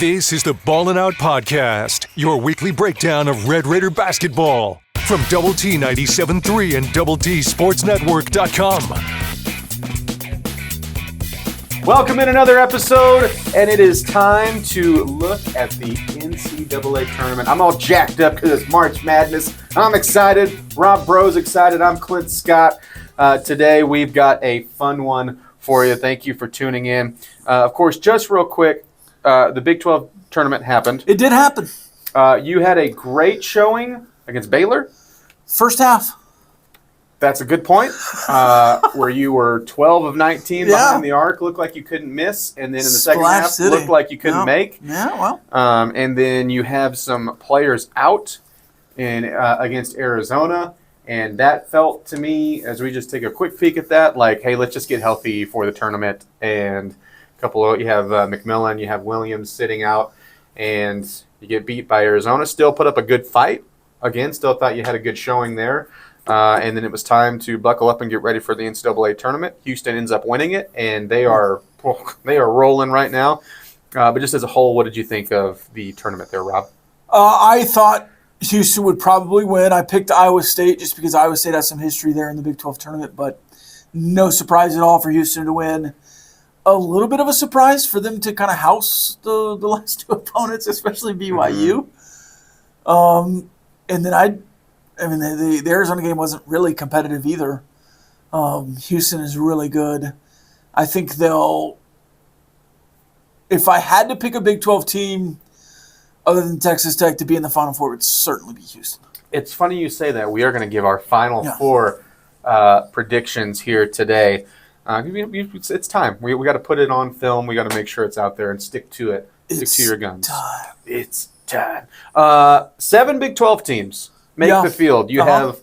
This is the Ballin' Out Podcast, your weekly breakdown of Red Raider basketball from Double T 97.3 and Double T Sports Network.com. Welcome in another episode, and it is time to look at the NCAA tournament. I'm all jacked up because it's March Madness. I'm excited. Rob Breaux's excited. I'm Clint Scott. Today we've got a fun one for you. Thank you for tuning in. Of course, just real quick, the Big 12 tournament happened. It did happen. You had a great showing against Baylor. First half. That's a good point. Where you were 12 of 19 behind the arc, looked like you couldn't miss, and then in the second half, looked like you couldn't make. Yeah, well. And then you have some players out in against Arizona, and that felt to me, as we just take a quick peek at that, like, hey, let's just get healthy for the tournament. And you have McMillan, you have Williams sitting out, and you get beat by Arizona. Still put up a good fight. Again, still thought you had a good showing there. And then it was time to buckle up and get ready for the NCAA tournament. Houston ends up winning it, and they are rolling right now. But just as a whole, what did you think of the tournament there, Rob? I thought Houston would probably win. I picked Iowa State just because Iowa State has some history there in the Big 12 tournament, but no surprise at all for Houston to win. A little bit of a surprise for them to kind of house the last two opponents, especially BYU. And then the Arizona game wasn't really competitive either. Houston is really good. I think if I had to pick a Big 12 team other than Texas Tech to be in the Final Four, it would certainly be Houston. It's funny you say that. We are going to give our Final Four predictions here today. It's time. We got to put it on film. We got to make sure it's out there and stick to it. Stick to your guns. It's time. 7 Big 12 teams make the field. You have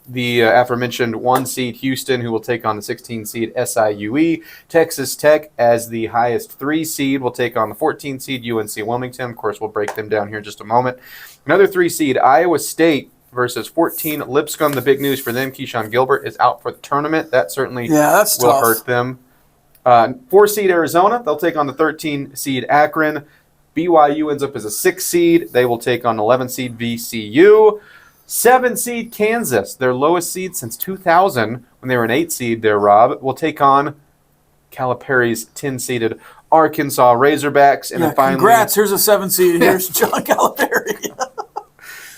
the aforementioned 1 seed Houston, who will take on the 16 seed SIUE. Texas Tech, as the highest 3 seed, will take on the 14 seed UNC Wilmington. Of course, we'll break them down here in just a moment. Another 3 seed Iowa State versus 14 Lipscomb. The big news for them, Keyshawn Gilbert is out for the tournament. That certainly will hurt them. 4 seed Arizona, they'll take on the 13 seed Akron. BYU ends up as a 6 seed. They will take on 11 seed VCU. 7 seed Kansas, their lowest seed since 2000 when they were an 8 seed there, Rob, will take on Calipari's 10-seeded Arkansas Razorbacks. And then finally, congrats, here's a 7 seed. Here's John Calipari.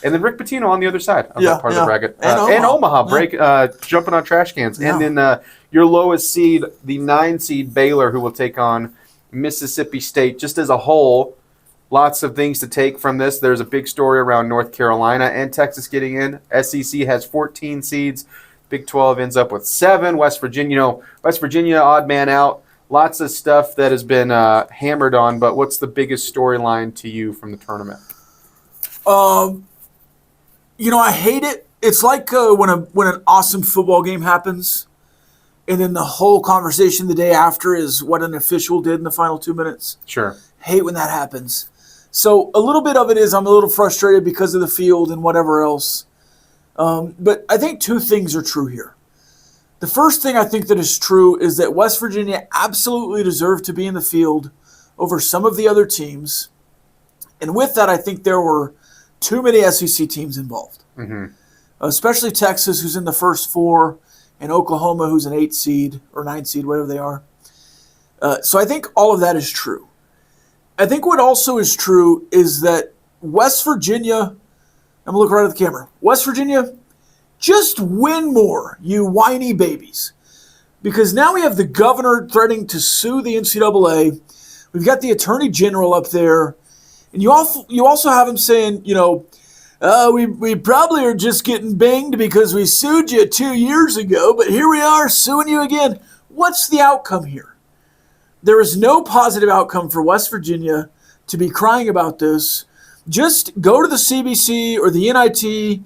And then Rick Pitino on the other side of that part of the bracket. And Omaha jumping on trash cans. Yeah. And then your lowest seed, the 9 seed Baylor, who will take on Mississippi State. Just as a whole, lots of things to take from this. There's a big story around North Carolina and Texas getting in. SEC has 14 seeds. Big 12 ends up with 7. West Virginia, odd man out. Lots of stuff that has been hammered on. But what's the biggest storyline to you from the tournament? I hate it. It's like when an awesome football game happens, and then the whole conversation the day after is what an official did in the final 2 minutes. Sure. Hate when that happens. So a little bit of it is I'm a little frustrated because of the field and whatever else. But I think 2 things are true here. The first thing I think that is true is that West Virginia absolutely deserved to be in the field over some of the other teams. And with that, I think there were too many SEC teams involved, especially Texas, who's in the first 4, and Oklahoma, who's an 8 seed or 9 seed, whatever they are. So I think all of that is true. I think what also is true is that West Virginia, I'm going to look right at the camera, West Virginia, just win more, you whiny babies. Because now we have the governor threatening to sue the NCAA. We've got the attorney general up there. And you also have him saying, we probably are just getting banged because we sued you 2 years ago, but here we are suing you again. What's the outcome here? There is no positive outcome for West Virginia to be crying about this. Just go to the CBC or the NIT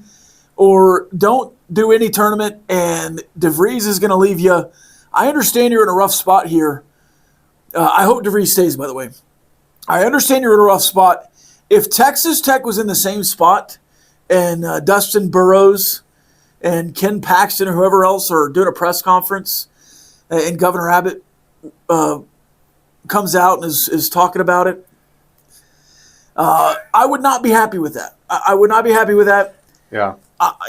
or don't do any tournament, and DeVries is going to leave you. I understand you're in a rough spot here. I hope DeVries stays, by the way. I understand you're in a rough spot. If Texas Tech was in the same spot and Dustin Burrows and Ken Paxton or whoever else are doing a press conference and Governor Abbott comes out and is talking about it, I would not be happy with that. I would not be happy with that. Yeah.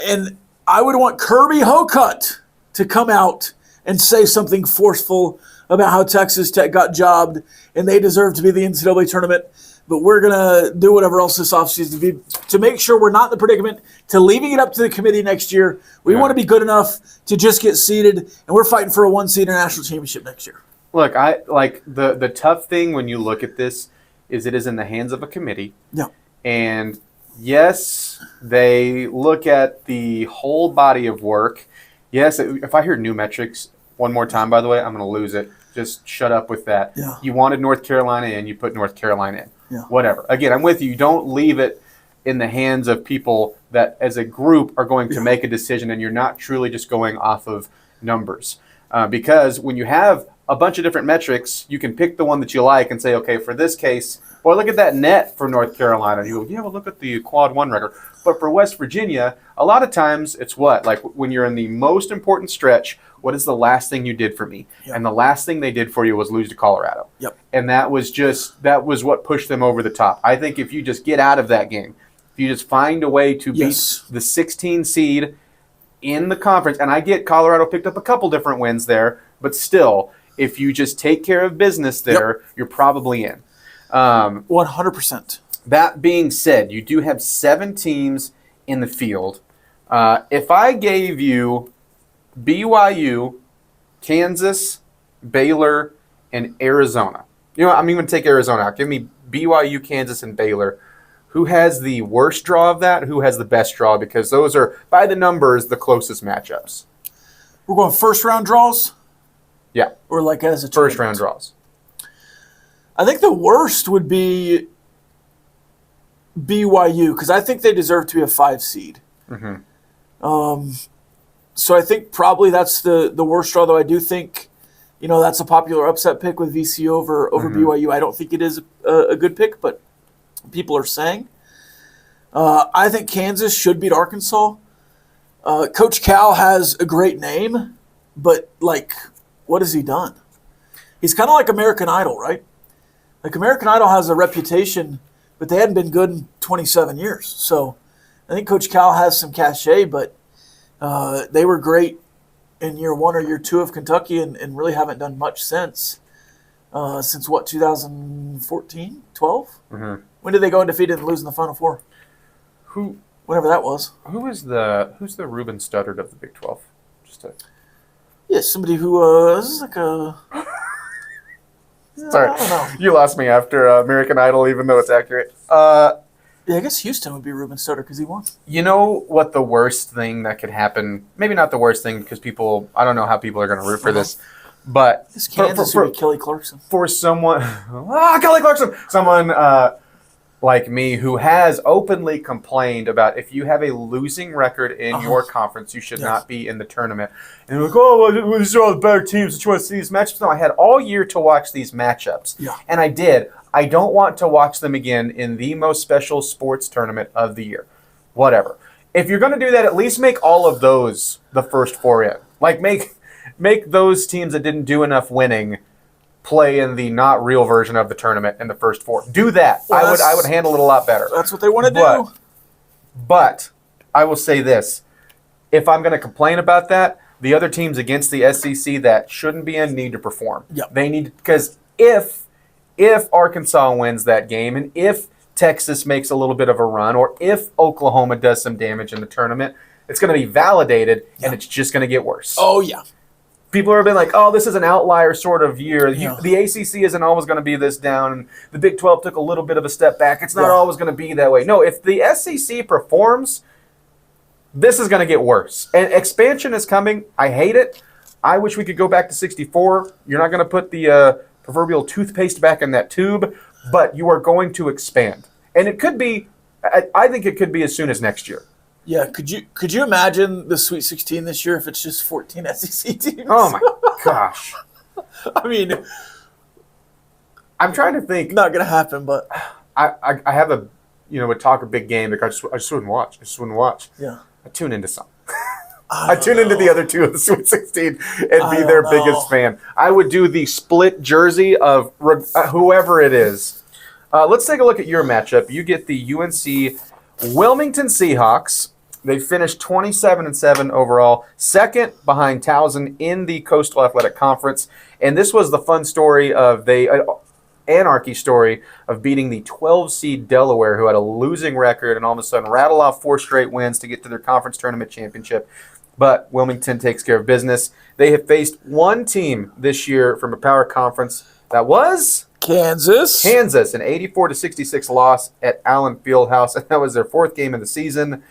And I would want Kirby Hocutt to come out and say something forceful about how Texas Tech got jobbed and they deserve to be the NCAA tournament. But we're going to do whatever else this offseason to make sure we're not in the predicament to leaving it up to the committee next year. We want to be good enough to just get seeded, and we're fighting for a 1-seed international championship next year. Look, I like the tough thing when you look at this is it is in the hands of a committee. Yeah. And yes, they look at the whole body of work. Yes, if I hear new metrics one more time, by the way, I'm going to lose it. Just shut up with that. Yeah. You wanted North Carolina in, you put North Carolina in. Yeah. Whatever. Again, I'm with you. You don't leave it in the hands of people that as a group are going to make a decision, and you're not truly just going off of numbers. Because when you have a bunch of different metrics, you can pick the one that you like and say, okay, for this case, boy, look at that net for North Carolina. And you go, yeah, well, look at the quad 1 record. But for West Virginia, a lot of times it's what? Like when you're in the most important stretch, what is the last thing you did for me? Yep. And the last thing they did for you was lose to Colorado. Yep. And that was what pushed them over the top. I think if you just get out of that game, if you just find a way to beat the 16 seed in the conference, and I get Colorado picked up a couple different wins there, but still, if you just take care of business there, you're probably in. 100%. That being said, you do have 7 teams in the field. If I gave you BYU, Kansas, Baylor, and Arizona, you know what, I'm even going to take Arizona out. Give me BYU, Kansas, and Baylor. Who has the worst draw of that? Who has the best draw? Because those are, by the numbers, the closest matchups. We're going first-round draws? Yeah. Or like as a first-round draws. I think the worst would be BYU because I think they deserve to be a 5 seed. Mm-hmm. So I think probably that's the worst draw, though I do think, that's a popular upset pick with VCU over BYU. I don't think it is a good pick, but people are saying. I think Kansas should beat Arkansas. Coach Cal has a great name, but, what has he done? He's kind of like American Idol, right? Like American Idol has a reputation, but they hadn't been good in 27 years. So I think Coach Cal has some cachet, but they were great in year 1 or year 2 of Kentucky and really haven't done much since. Since what, 2014, 12? Mm-hmm. When did they go undefeated and lose in the Final Four? Whenever that was. Who's the Ruben Studdard of the Big 12? Somebody who is like a. Sorry, I don't know. You lost me after American Idol, even though it's accurate. I guess Houston would be Ruben Studdard because he won. You know what the worst thing that could happen? Maybe not the worst thing because I don't know how people are going to root for this. But this Kansas would be Kelly Clarkson. For someone, Kelly Clarkson, someone like me who has openly complained about if you have a losing record in your conference, you should not be in the tournament. And they're like, well, these are all the better teams that you want to see these matchups. No, I had all year to watch these matchups, and I did. I don't want to watch them again in the most special sports tournament of the year. Whatever. If you're going to do that, at least make all of those the first 4 in. Like make those teams that didn't do enough winning play in the not real version of the tournament in the first 4. Do that. Well, I would handle it a lot better. That's what they want to do. But I will say this. If I'm going to complain about that, the other teams against the SEC that shouldn't be in need to perform. Yep. They need, because if Arkansas wins that game and if Texas makes a little bit of a run or if Oklahoma does some damage in the tournament, it's going to be validated and it's just going to get worse. Oh, yeah. People are being like, oh, this is an outlier sort of year. The ACC isn't always going to be this down. And the Big 12 took a little bit of a step back. It's not always going to be that way. No, if the SEC performs, this is going to get worse. And expansion is coming. I hate it. I wish we could go back to 64. You're not going to put the proverbial toothpaste back in that tube, but you are going to expand. And it could be, I think it could be as soon as next year. Yeah, could you imagine the Sweet 16 this year if it's just 14 SEC teams? Oh my gosh! I mean, I'm trying to think. Not gonna happen, but I have a talk a big game because I just wouldn't watch. Yeah, I tune into some. I tune into the other two of the Sweet 16 and be their biggest fan. I would do the split jersey of whoever it is. Let's take a look at your matchup. You get the UNC Wilmington Seahawks. They finished 27-7 overall, second behind Towson in the Coastal Athletic Conference. And this was the fun story of anarchy story of beating the 12 seed Delaware, who had a losing record, and all of a sudden rattle off 4 straight wins to get to their conference tournament championship. But Wilmington takes care of business. They have faced one team this year from a power conference. That was Kansas, an 84-66 loss at Allen Fieldhouse, and that was their 4th game of the season.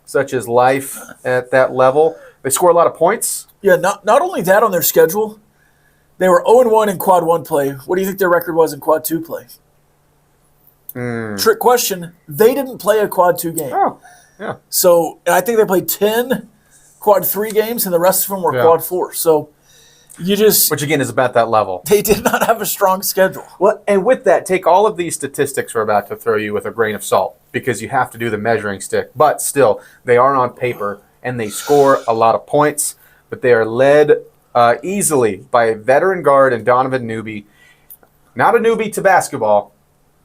Such is life at that level. They score a lot of points. Yeah, not only that on their schedule, they were 0-1 in Quad 1 play. What do you think their record was in Quad 2 play? Trick question. They didn't play a Quad 2 game. Oh, yeah. So, and I think they played 10 Quad 3 games, and the rest of them were Quad 4. So, which again is about that level. They did not have a strong schedule. Well, and with that, take all of these statistics we're about to throw you with a grain of salt, because you have to do the measuring stick. But still, they are on paper, and they score a lot of points, but they are led easily by a veteran guard and Donovan Newby. Not a newbie to basketball,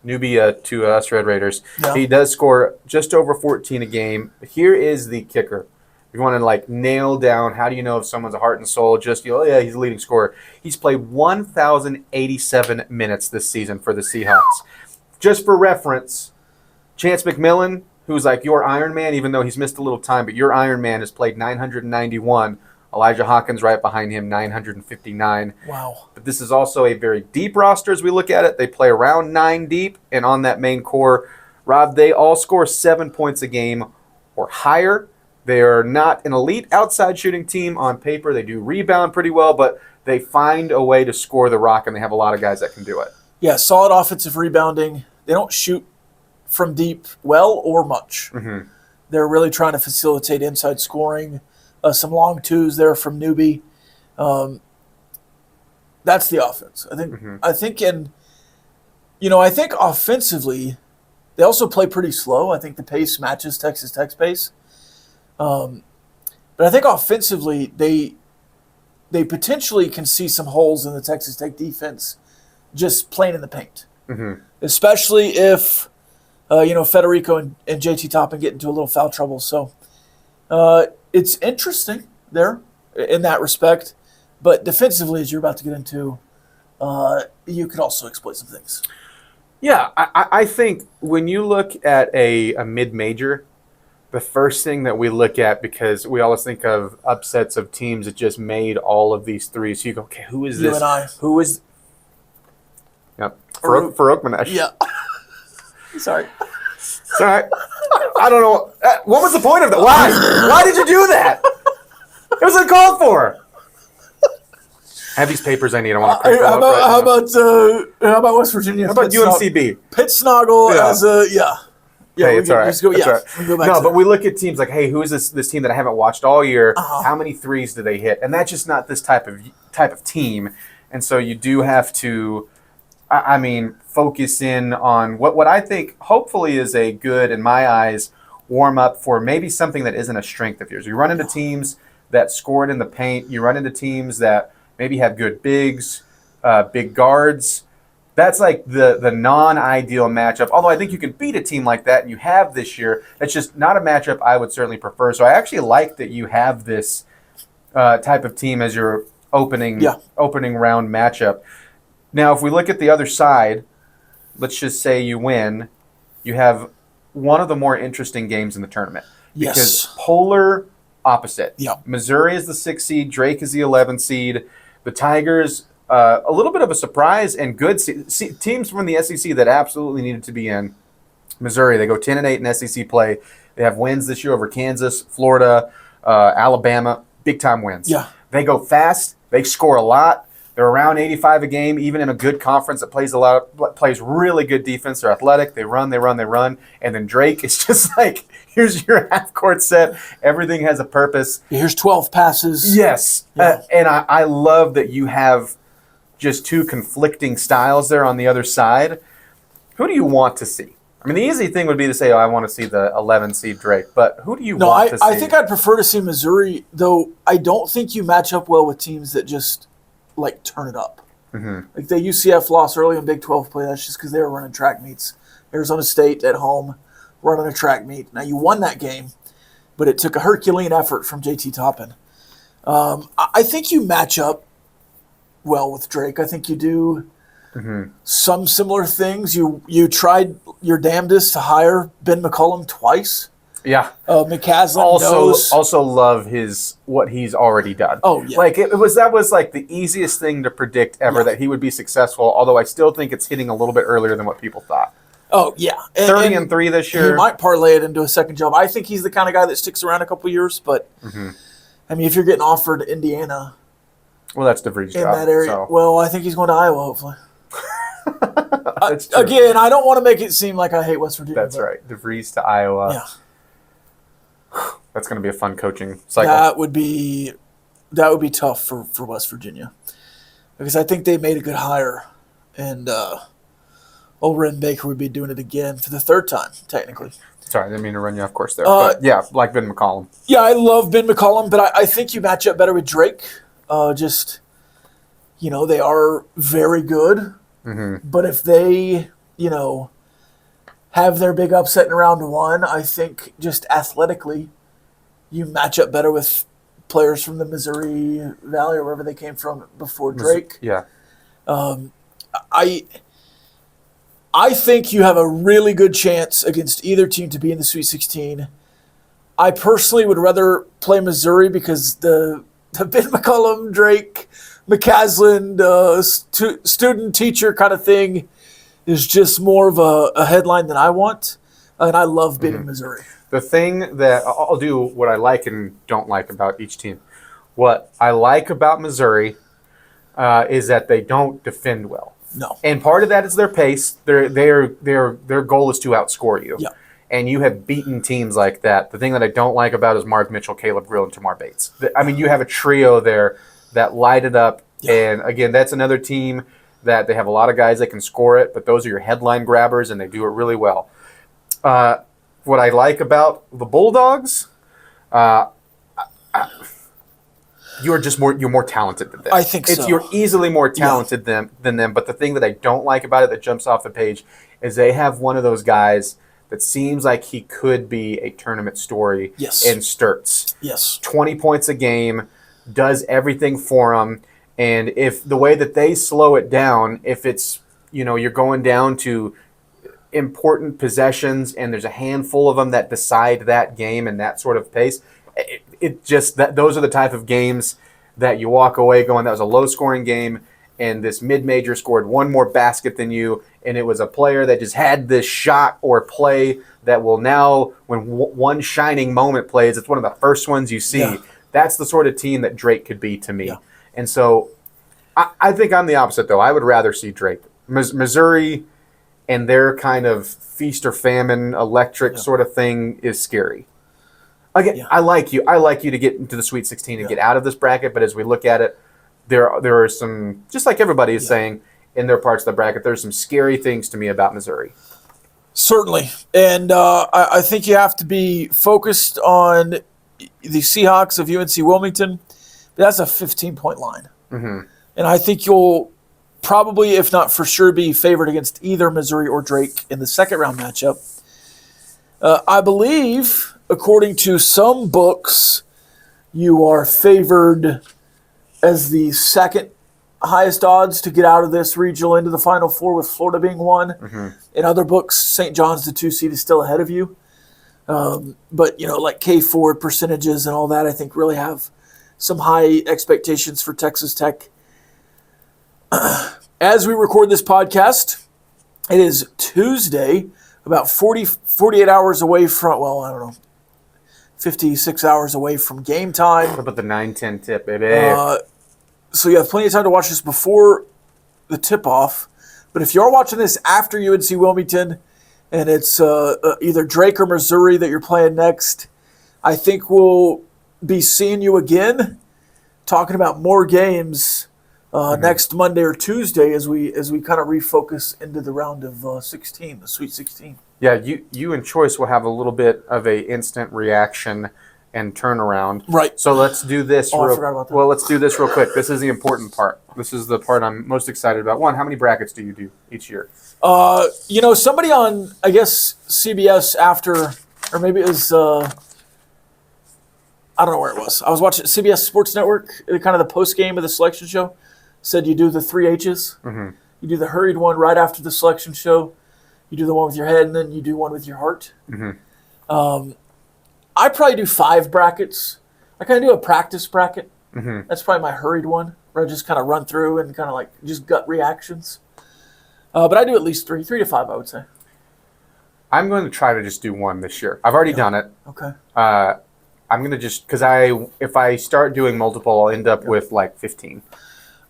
newbie to us Red Raiders. Yeah. He does score just over 14 a game. But here is the kicker. You want to nail down, how do you know if someone's a heart and soul? Just, he's a leading scorer. He's played 1,087 minutes this season for the Seahawks. Just for reference, Chance McMillan, who's your Iron Man, even though he's missed a little time, but your Iron Man has played 991. Elijah Hawkins right behind him, 959. Wow. But this is also a very deep roster as we look at it. They play around 9 deep, and on that main core, Rob, they all score 7 points a game or higher. They are not an elite outside shooting team on paper. They do rebound pretty well, but they find a way to score the rock, and they have a lot of guys that can do it. Yeah, solid offensive rebounding. They don't shoot from deep well or much. Mm-hmm. They're really trying to facilitate inside scoring. Some long twos there from Newby. That's the offense. I think. Mm-hmm. I think offensively, they also play pretty slow. I think the pace matches Texas Tech's pace. But I think offensively, they potentially can see some holes in the Texas Tech defense just playing in the paint. Mm-hmm. Especially if, Federico and JT Toppin get into a little foul trouble. So it's interesting there in that respect. But defensively, as you're about to get into, you could also exploit some things. Yeah, I think when you look at a mid-major, the first thing that we look at, because we always think of upsets of teams that just made all of these threes. So you go, okay, who is this? UNI. Who is? Yep, Farouk Manesh. Yeah. Sorry. It's all right. I don't know. What was the point of that? Why? Why did you do that? It was uncalled for. I have these papers I need. I want to print how about West Virginia? How about UNCB? Pitt Snoggle as a Yeah, it's all right. Just go, it's all right. We go back no, but we look at teams like, hey, who is this team that I haven't watched all year? Uh-huh. How many threes do they hit? And that's just not this type of team. And so you do have to, focus in on what I think hopefully is a good, in my eyes, warm up for maybe something that isn't a strength of yours. You run into teams that score it in the paint. You run into teams that maybe have good bigs, big guards. That's like the non-ideal matchup. Although I think you can beat a team like that, and you have this year. It's just not a matchup I would certainly prefer. So I actually like that you have this type of team as your opening round matchup. Now, if we look at the other side, let's just say you win, you have one of the more interesting games in the tournament. Yes. Because polar opposite. Yeah. Missouri is the 6th seed. Drake is the 11th seed. The Tigers, a little bit of a surprise and good teams from the SEC that absolutely needed to be in. Missouri, they go 10-8 in SEC play. They have wins this year over Kansas, Florida, Alabama, big-time wins. Yeah. They go fast. They score a lot. They're around 85 a game, even in a good conference that plays really good defense. They're athletic. They run. And then Drake is just like, here's your half-court set. Everything has a purpose. Here's 12 passes. Yes. Yeah. And I love that you have just two conflicting styles there on the other side. Who do you want to see? I mean, the easy thing would be to say, I want to see the 11 seed Drake. But who do you want to see? I think I'd prefer to see Missouri, though I don't think you match up well with teams that just, turn it up. Like the UCF loss early in Big 12 play, that's just because they were running track meets. Arizona State at home running a track meet. Now, you won that game, but it took a Herculean effort from JT Toppin. I think you match up well with Drake. I think you do some similar things. You tried your damnedest to hire Ben McCollum twice. Yeah. McCaslin knows. Also love what he's already done. Oh, yeah. Like that was like the easiest thing to predict ever that he would be successful, although I still think it's hitting a little bit earlier than what people thought. Oh, yeah. 30-3 this year. He might parlay it into a second job. I think he's the kind of guy that sticks around a couple years, but I mean, if you're getting offered Indiana, well, that's DeVries' in job. that area. So. Well, I think he's going to Iowa, hopefully. That's true. Again, I don't want to make it seem like I hate West Virginia. That's right. DeVries to Iowa. Yeah. That's going to be a fun coaching cycle. That would be tough for West Virginia, because I think they made a good hire, and old Ren Baker would be doing it again for the third time, technically. Sorry, I didn't mean to run you off course there. But yeah, like Ben McCollum. Yeah, I love Ben McCollum, but I think you match up better with Drake. They are very good. But if they, have their big upset in round one, I think just athletically, you match up better with players from the Missouri Valley or wherever they came from before Drake. Yeah. I think you have a really good chance against either team to be in the Sweet 16. I personally would rather play Missouri because the Ben McCollum, Drake, McCaslin, student-teacher kind of thing is just more of a headline than I want. And I love beating Missouri. The thing that I'll do what I like and don't like about each team. What I like about Missouri is that they don't defend well. No. And part of that is their pace. Their goal is to outscore you. Yeah. And you have beaten teams like that. The thing that I don't like about is Marv Mitchell, Caleb Grill, and Tamar Bates. I mean, you have a trio there that light it up. Yeah. And, again, that's another team that they have a lot of guys that can score it, but those are your headline grabbers, and they do it really well. What I like about the Bulldogs, you're more talented than them. I think so. You're easily more talented than them, but the thing that I don't like about it that jumps off the page is they have one of those guys that seems like he could be a tournament story in Sturts. Yes. 20 points a game, does everything for him, and if the way that they slow it down, if it's, you're going down to important possessions and there's a handful of them that decide that game and that sort of pace, those are the type of games that you walk away going, that was a low-scoring game, and this mid-major scored one more basket than you, and it was a player that just had this shot or play that will now, when one shining moment plays, it's one of the first ones you see. Yeah. That's the sort of team that Drake could be to me. Yeah. And so I think I'm the opposite, though. I would rather see Drake. Missouri and their kind of feast or famine electric sort of thing is scary. Again, I like you. I like you to get into the Sweet 16 and get out of this bracket, but as we look at it, there are some, just like everybody is saying in their parts of the bracket, there's some scary things to me about Missouri. Certainly. And I think you have to be focused on the Seahawks of UNC Wilmington. That's a 15-point line. And I think you'll probably, if not for sure, be favored against either Missouri or Drake in the second-round matchup. I believe, according to some books, you are favored as the second highest odds to get out of this regional into the Final Four, with Florida being one. In other books, St. John's, the 2 seed, is still ahead of you. But, like K-Ford percentages and all that, I think really have some high expectations for Texas Tech. As we record this podcast, it is Tuesday, about 48 hours away from, 56 hours away from game time. What about the 9-10 tip, baby? So you have plenty of time to watch this before the tip-off. But if you're watching this after UNC Wilmington and it's either Drake or Missouri that you're playing next, I think we'll be seeing you again talking about more games next Monday or Tuesday as we kind of refocus into the round of 16, the Sweet 16. Yeah, you and Choice will have a little bit of a instant reaction and turnaround. Right. So let's do this. I forgot about that. Well, let's do this real quick. This is the important part. This is the part I'm most excited about. One, how many brackets do you do each year? Somebody on, I guess, CBS after, or maybe it was, I don't know where it was. I was watching CBS Sports Network, kind of the post game of the selection show. Said you do the 3 H's. Mm-hmm. You do the hurried one right after the selection show. You do the one with your head, and then you do one with your heart. Mm-hmm. I probably do 5 brackets. I kind of do a practice bracket. Mm-hmm. That's probably my hurried one, where I just kind of run through and kind of like just gut reactions. But I do at least 3 to 5, I would say. I'm going to try to just do one this year. I've already done it. Okay. I'm going to just, because if I start doing multiple, I'll end up with like 15.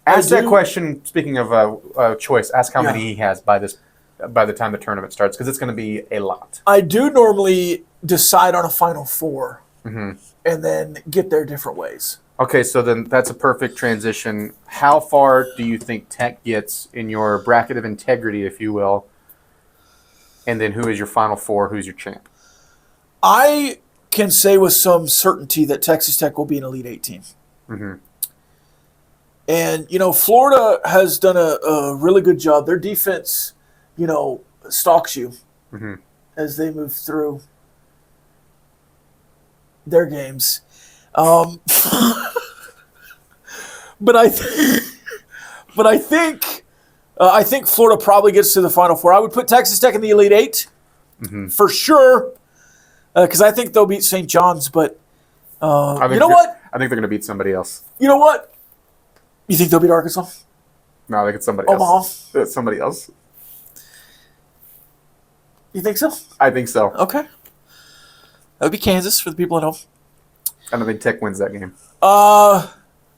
Ask that question, speaking of choice, ask how many he has by the time the tournament starts, because it's going to be a lot. I do normally decide on a Final Four Mm-hmm. and then get there different ways. Okay, so then that's a perfect transition. How far do you think Tech gets in your bracket of integrity, if you will? And then who is your Final Four? Who's your champ? I can say with some certainty that Texas Tech will be an Elite 8 team. Mm-hmm. And, Florida has done a really good job. Their defense, stalks you Mm-hmm. as they move through their games. But I think Florida probably gets to the Final Four. I would put Texas Tech in the Elite 8 Mm-hmm. for sure, because I think they'll beat St. John's. But what? I think they're going to beat somebody else. You know what? You think they'll beat Arkansas? No, I think it's somebody Omaha? else. It's somebody else. You think so? I think so. Okay. That would be Kansas for the people at home. I don't think Tech wins that game.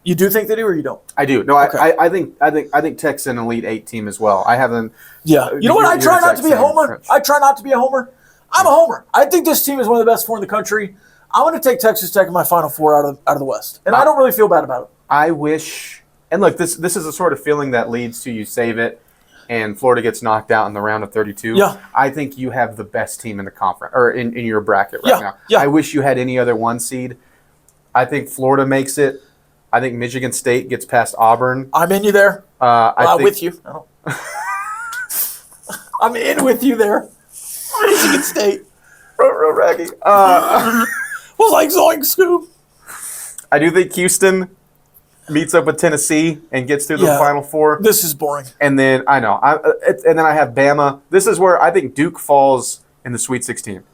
You do think they do, or you don't? I do. No, Okay. I think Tech's an Elite 8 team as well. I haven't. Yeah. You know what? I try not to be a homer. I'm a homer. I think this team is one of the best 4 in the country. I want to take Texas Tech in my Final Four out of the West, and I don't really feel bad about it. I wish. And look, this is a sort of feeling that leads to you save it, and Florida gets knocked out in the round of 32. Yeah. I think you have the best team in the conference or in your bracket right now. Yeah. I wish you had any other 1 seed. I think Florida makes it. I think Michigan State gets past Auburn. I'm in you there. With you. I don't. I'm in with you there. Michigan State. Real raggy. Was like Zoink Scoop. I do think Houston meets up with Tennessee and gets through the Final Four. This is boring. And then and then I have Bama. This is where I think Duke falls in the Sweet 16.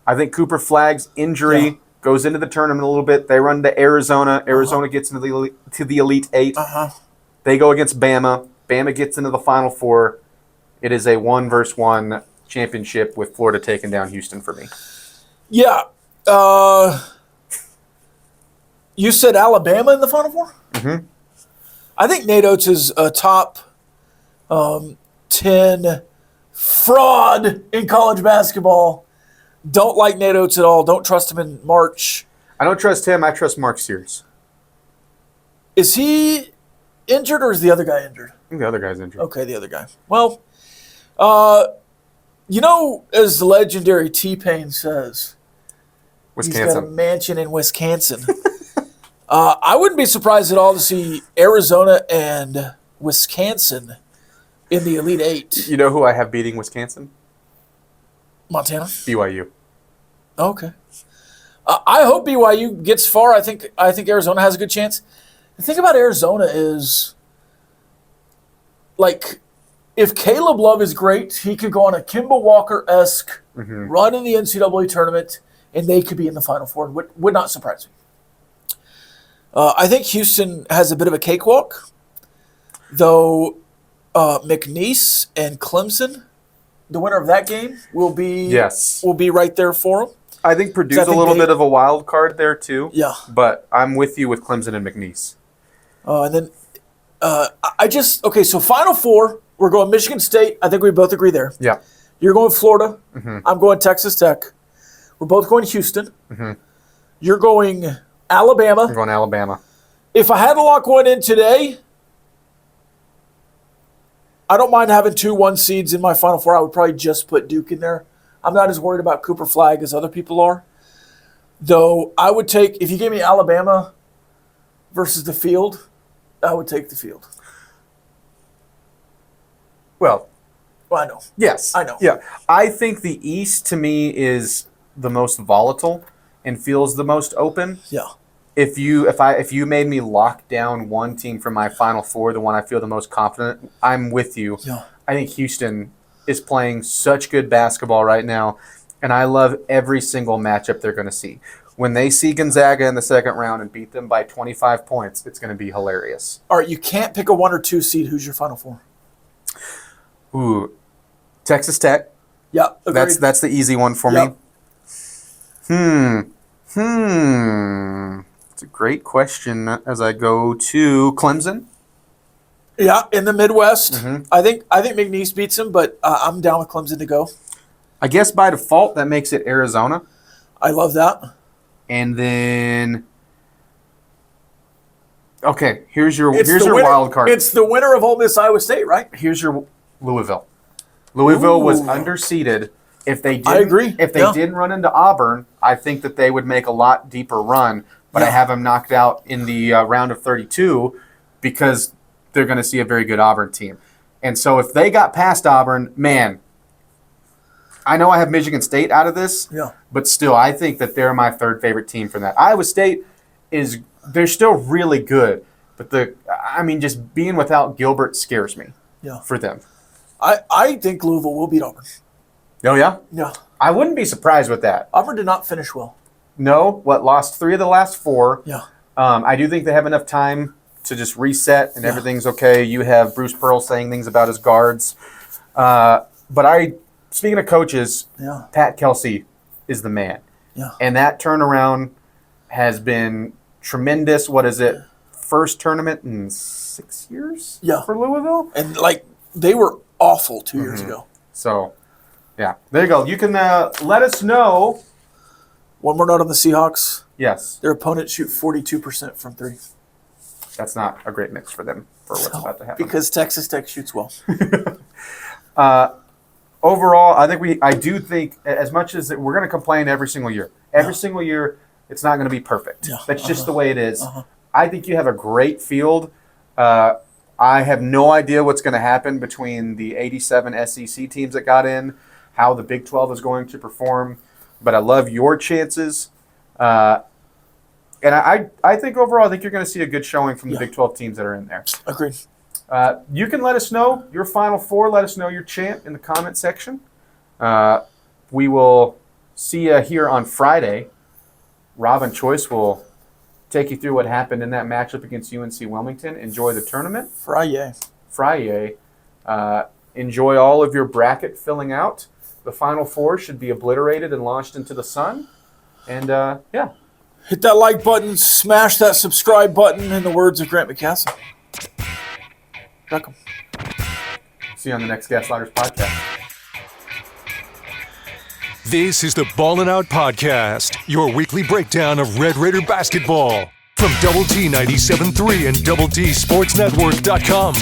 I think Cooper Flagg's injury goes into the tournament a little bit. They run to Arizona. Arizona gets into the Elite 8. They go against Bama. Bama gets into the Final Four. It is a 1-versus-1 championship with Florida taking down Houston for me. Yeah. You said Alabama in the Final Four? Mm-hmm. I think Nate Oates is a top 10 fraud in college basketball. Don't like Nate Oates at all. Don't trust him in March. I don't trust him. I trust Mark Sears. Is he injured or is the other guy injured? I think the other guy's injured. Okay, the other guy. Well, as the legendary T-Pain says, he's got a mansion in Wisconsin. I wouldn't be surprised at all to see Arizona and Wisconsin in the Elite 8. You know who I have beating Wisconsin? Montana? BYU. Okay. I hope BYU gets far. I think Arizona has a good chance. The thing about Arizona is, like, if Caleb Love is great, he could go on a Kemba Walker-esque run in the NCAA tournament, and they could be in the Final Four. Would not surprise me. I think Houston has a bit of a cakewalk, though McNeese and Clemson, the winner of that game, will be right there for them. I think Purdue's a little bit of a wild card there too. Yeah. But I'm with you with Clemson and McNeese. And then so Final Four, we're going Michigan State. I think we both agree there. Yeah. You're going Florida. Mm-hmm. I'm going Texas Tech. We're both going Houston. Mm-hmm. You're going Alabama. I'm going Alabama. If I had to lock one in today, I don't mind having 2 1 seeds in my Final Four. I would probably just put Duke in there. I'm not as worried about Cooper Flagg as other people are. Though I would take, if you gave me Alabama versus the field, I would take the field. Well, I know. yes. I know. Yeah. I think the East, to me, is the most volatile and feels the most open. Yeah. If you made me lock down one team for my Final Four, the one I feel the most confident, I'm with you. Yeah. I think Houston is playing such good basketball right now, and I love every single matchup they're going to see. When they see Gonzaga in the second round and beat them by 25 points, it's going to be hilarious. All right, you can't pick a 1 or 2 seed. Who's your Final Four? Ooh, Texas Tech. Yeah, agreed. That's the easy one for Yep. me. It's a great question as I go to Clemson. Yeah, in the Midwest. Mm-hmm. I think McNeese beats him, but I'm down with Clemson to go. I guess by default that makes it Arizona. I love that. And then okay, here's your winner, wild card. It's the winner of Ole Miss Iowa State, right? Here's your Louisville. Louisville was Ooh. underseeded. If they didn't, I agree. If they Yeah. didn't run into Auburn, I think that they would make a lot deeper run. But I Yeah. have them knocked out in the round of 32 because they're going to see a very good Auburn team. And so if they got past Auburn, man, I know I have Michigan State out of this, Yeah. but still, I think that they're my third favorite team from that. Iowa State they're still really good, but just being without Gilbert scares me. Yeah. For them. I think Louisville will beat Auburn. Oh yeah, Yeah. I wouldn't be surprised with that. Auburn did not finish well. No, lost 3 of the last 4. Yeah. I do think they have enough time to just reset and Yeah. everything's okay. You have Bruce Pearl saying things about his guards, but speaking of coaches, Yeah. Pat Kelsey is the man. Yeah. And that turnaround has been tremendous. What is it? First tournament in 6 years for Louisville? And, they were awful 2 years ago. So, yeah. There you go. You can let us know. One more note on the Seahawks. Yes. Their opponents shoot 42% from 3. That's not a great mix for them for what's about to happen. Because Texas Tech shoots well. Overall, I do think as much as we're going to complain every single year. Every single year, it's not going to be perfect. Yeah. That's just the way it is. I think you have a great field. I have no idea what's going to happen between the 87 SEC teams that got in, how the Big 12 is going to perform, but I love your chances. And I think overall, I think you're going to see a good showing from the Big 12 teams that are in there. Agreed. You can let us know your Final Four. Let us know your chant in the comment section. We will see you here on Friday. Robin Choice will take you through what happened in that matchup against UNC Wilmington. Enjoy the tournament. Friday. Enjoy all of your bracket filling out. The Final Four should be obliterated and launched into the sun. And, Hit that like button, smash that subscribe button, in the words of Grant McCastle. Welcome. See you on the next Gaslighters Podcast. This is the Ballin' Out Podcast, your weekly breakdown of Red Raider basketball from Double T 97.3 and Double T Sports Network.com.